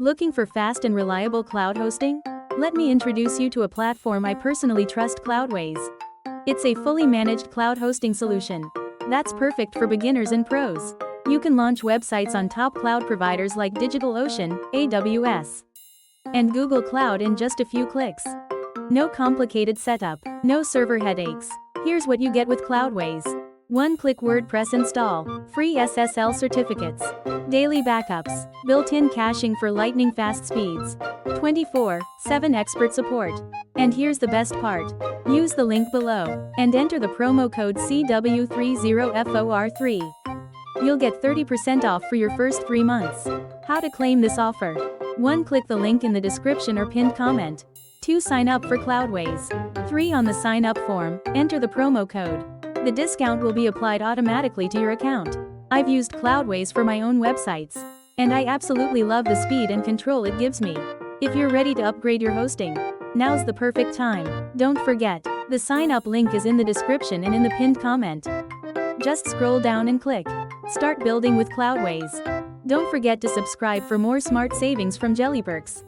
Looking for fast and reliable cloud hosting? Let me introduce you to a platform I personally trust, Cloudways. It's a fully managed cloud hosting solution that's perfect for beginners and pros. You can launch websites on top cloud providers like DigitalOcean, AWS, and Google Cloud in just a few clicks. No complicated setup, no server headaches. Here's what you get with Cloudways. One-click WordPress install, free SSL certificates, daily backups, built-in caching for lightning-fast speeds, 24/7 expert support. And here's the best part. Use the link below and enter the promo code CW30FOR3. You'll get 30% off for your first 3 months. How to claim this offer? 1. Click the link in the description or pinned comment. 2. Sign up for Cloudways. 3. On the sign-up form, enter the promo code. The discount will be applied automatically to your account. I've used Cloudways for my own websites, and I absolutely love the speed and control it gives me. If you're ready to upgrade your hosting, now's the perfect time. Don't forget, the sign-up link is in the description and in the pinned comment. Just scroll down and click. Start building with Cloudways. Don't forget to subscribe for more smart savings from Jellyperks.